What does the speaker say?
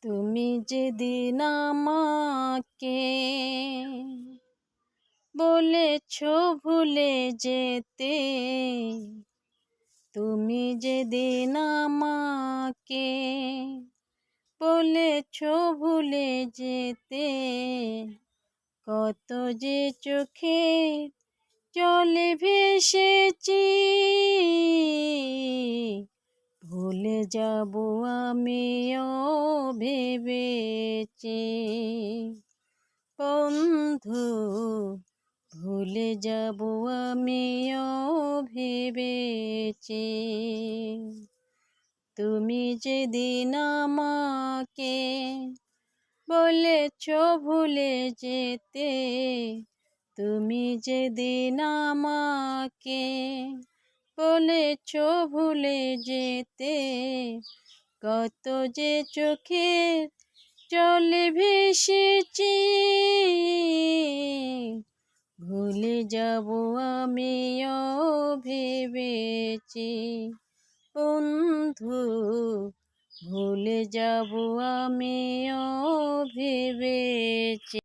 তুমি যেদিন আমাকে বলেছ ভুলে যেতে, তুমি যেদিন আমাকে বলেছ ভুলে যেতে, কত যে চোখে জলে ভেসেছি, ভুলে যাব আমিও ভেবেছি। বন্ধু, ভুলে যাব আমিও ভেবেছি। তুমি যেদিন আমাকে বলেছ ভুলে যেতে, তুমি যেদিন আমাকে বলেছ ভুলে যেতে, কত যে চোখের জলে ভেসেছি, ভুলে যাব আমিও ভেবেছি। বন্ধু, ভুলে যাব আমিও ভেবেছি।